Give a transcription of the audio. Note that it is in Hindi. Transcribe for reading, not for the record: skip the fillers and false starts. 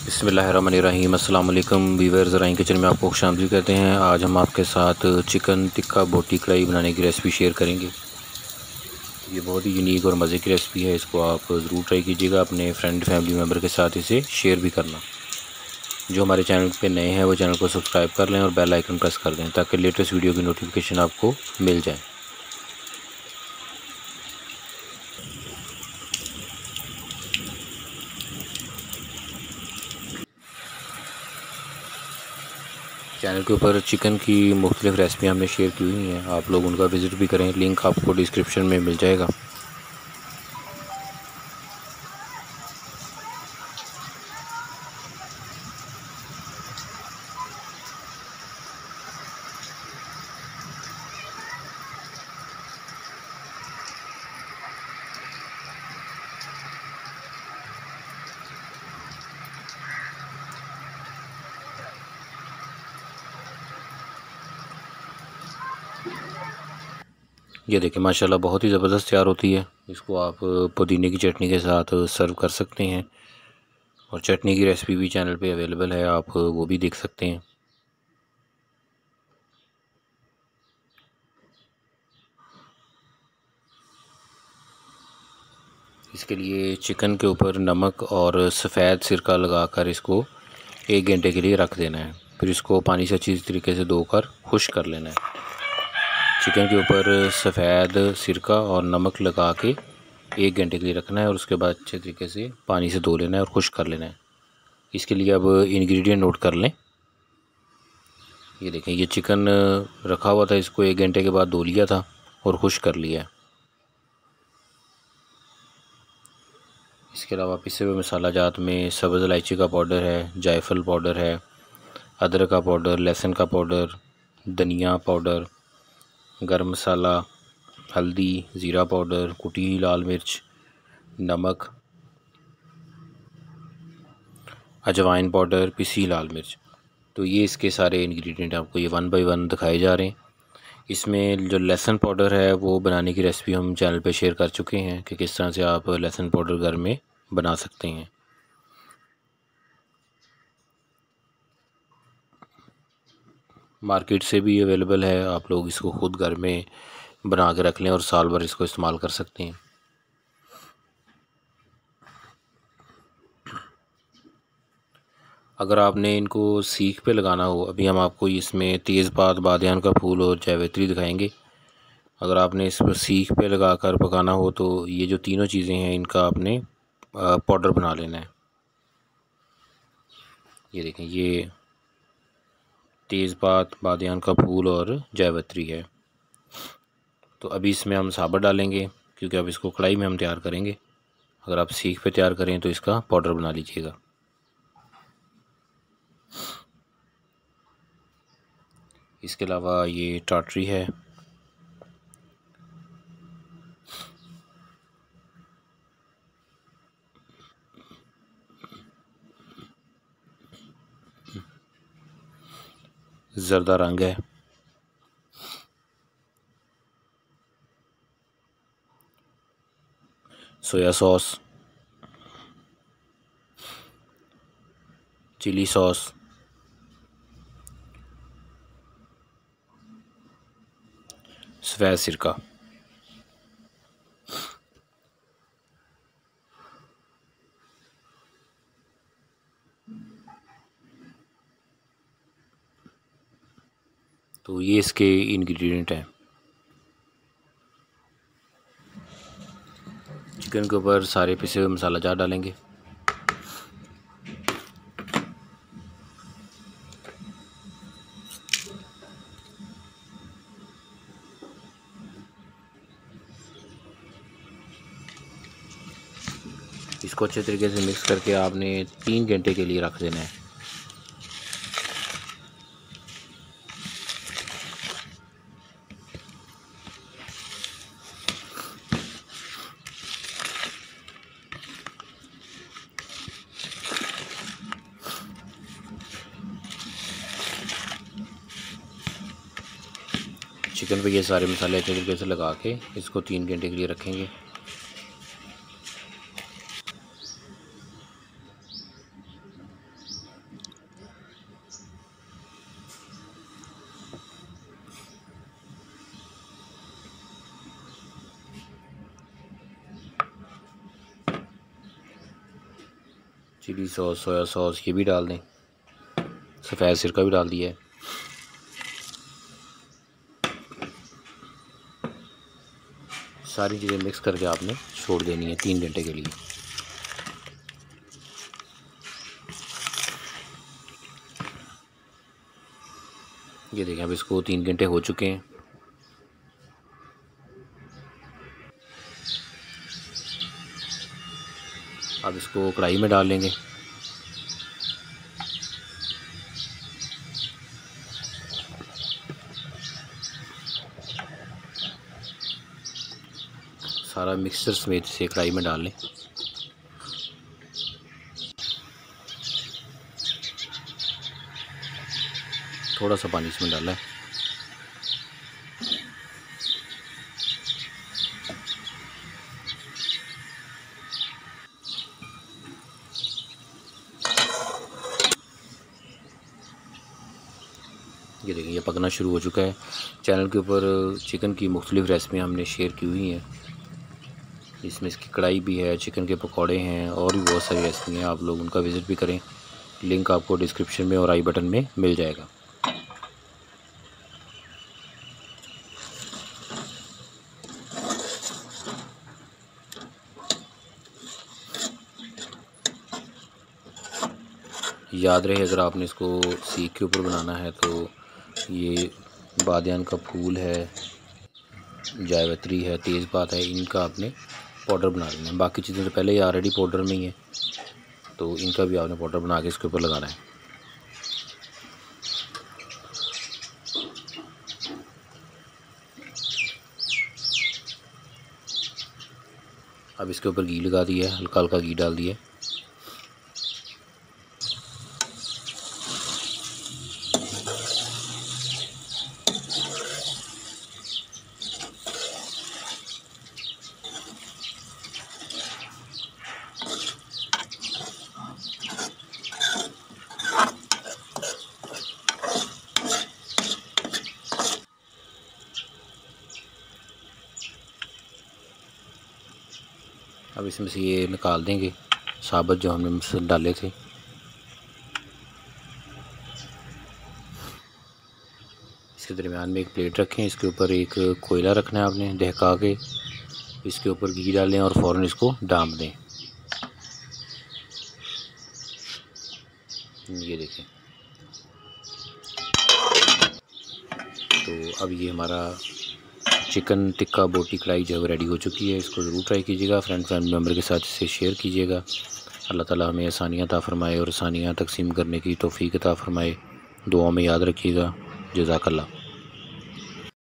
बिस्मिल्लाहिर्रहमानिर्रहीम। अस्सलाम वालेकुम वीवर्स, ज़राइन किचन में आपको खुशामदीद कहते हैं। आज हम आपके साथ चिकन टिक्का बोटी कढ़ाई बनाने की रेसिपी शेयर करेंगे। ये बहुत ही यूनिक और मज़े की रेसिपी है। इसको आप ज़रूर ट्राई कीजिएगा, अपने फ्रेंड फैमिली मेम्बर के साथ इसे शेयर भी करना। जो हमारे चैनल पे नए हैं वो चैनल को सब्सक्राइब कर लें और बेल आइकन प्रेस कर दें ताकि लेटेस्ट वीडियो की नोटिफिकेशन आपको मिल जाए। चैनल के ऊपर चिकन की मुख्तलिफ़ रेसिपी हमने शेयर की हुई हैं, आप लोग उनका विज़िट भी करें, लिंक आपको डिस्क्रिप्शन में मिल जाएगा। ये देखिए माशाल्लाह बहुत ही ज़बरदस्त तैयार होती है। इसको आप पुदीने की चटनी के साथ सर्व कर सकते हैं और चटनी की रेसिपी भी चैनल पे अवेलेबल है, आप वो भी देख सकते हैं। इसके लिए चिकन के ऊपर नमक और सफ़ेद सिरका लगाकर इसको 1 घंटे के लिए रख देना है। फिर इसको पानी से अच्छी तरीके से धोकर खुश्क कर लेना है। चिकन के ऊपर सफ़ेद सिरका और नमक लगा के 1 घंटे के लिए रखना है और उसके बाद अच्छे तरीके से पानी से धो लेना है और खुश्क कर लेना है। इसके लिए अब इंग्रेडिएंट नोट कर लें। ये देखें, ये चिकन रखा हुआ था, इसको 1 घंटे के बाद धो लिया था और खुश्क कर लिया है। इसके अलावा पिसे हुए मसाला जात में सब्ज़ इलायची का पाउडर है, जायफल पाउडर है, अदरक का पाउडर, लहसुन का पाउडर, धनिया पाउडर, गरम मसाला, हल्दी, ज़ीरा पाउडर, कुटी हुई लाल मिर्च, नमक, अजवाइन पाउडर, पिसी लाल मिर्च। तो ये इसके सारे इंग्रेडिएंट आपको ये 1 बाय 1 दिखाए जा रहे हैं। इसमें जो लहसुन पाउडर है वो बनाने की रेसिपी हम चैनल पे शेयर कर चुके हैं कि किस तरह से आप लहसुन पाउडर घर में बना सकते हैं। मार्केट से भी अवेलेबल है, आप लोग इसको ख़ुद घर में बना के रख लें और साल भर इसको इस्तेमाल कर सकते हैं। अगर आपने इनको सीख पे लगाना हो, अभी हम आपको इसमें तेज़पात, बादियान का फूल और जावित्री दिखाएंगे। अगर आपने इस पर सीख पे लगा कर पकाना हो तो ये जो तीनों चीज़ें हैं इनका आपने पाउडर बना लेना है। ये देखें, ये तेज़पात, बादियान का फूल और जावित्री है। तो अभी इसमें हम साबुत डालेंगे क्योंकि अब इसको कढ़ाई में हम तैयार करेंगे। अगर आप सीख पे तैयार करें तो इसका पाउडर बना लीजिएगा। इसके अलावा ये टाटरी है, ज़र्दा रंग है, सोया सॉस, चिली सॉस, सफ़ेद सिरका। तो ये इसके इंग्रेडिएंट हैं। चिकन के ऊपर सारे पिसे हुए मसाला जात डालेंगे। इसको अच्छे तरीके से मिक्स करके आपने 3 घंटे के लिए रख देना है। चिकन पे ये सारे मसाले अच्छे तरीके से लगा के इसको 3 घंटे के लिए रखेंगे। चिली सॉस, सोया सॉस ये भी डाल दें, सफ़ेद सिरका भी डाल दिया है। सारी चीज़ें मिक्स करके आपने छोड़ देनी है 3 घंटे के लिए। ये देखें अब इसको 3 घंटे हो चुके हैं। अब इसको कढ़ाई में डाल लेंगे। सारा मिक्सचर समेत से कढ़ाई में डाल लें। थोड़ा सा पानी इसमें डाला है। ये देखिए ये पकना शुरू हो चुका है। चैनल के ऊपर चिकन की मुख्तलिफ़ रेसिपी हमने शेयर की हुई हैं। इसमें इसकी कढ़ाई भी है, चिकन के पकौड़े हैं और भी बहुत सारी रेसिपी हैं। आप लोग उनका विज़िट भी करें, लिंक आपको डिस्क्रिप्शन में और आई बटन में मिल जाएगा। याद रहे अगर आपने इसको सीख के ऊपर बनाना है तो ये बादियान का फूल है, जायवत्री है, तेज़पात है, इनका आपने पाउडर बना लेना है। बाकी चीज़ें तो पहले ही ऑलरेडी पाउडर में ही है, तो इनका भी आपने पाउडर बना के इसके ऊपर लगाना है। अब इसके ऊपर घी लगा दिया है, हल्का हल्का घी डाल दिया है। अब इसमें से ये निकाल देंगे साबुत जो हमने डाले थे। इसके दरमियान में एक प्लेट रखें, इसके ऊपर एक कोयला रखना है आपने दहका के, इसके ऊपर घी डालें और फ़ौरन इसको डांप दें। ये देखें, तो अब ये हमारा चिकन टिक्का बोटी कढ़ाई जो है रेडी हो चुकी है। इसको ज़रूर ट्राई कीजिएगा, फ्रेंड फैमिली मेम्बर के साथ इसे शेयर कीजिएगा। अल्लाह ताला हमें आसानियाँ अता फ़रमाए और आसानियाँ तकसीम करने की तौफ़ीक अता फ़रमाए। दुआ में याद रखिएगा। जज़ाकल्लाह।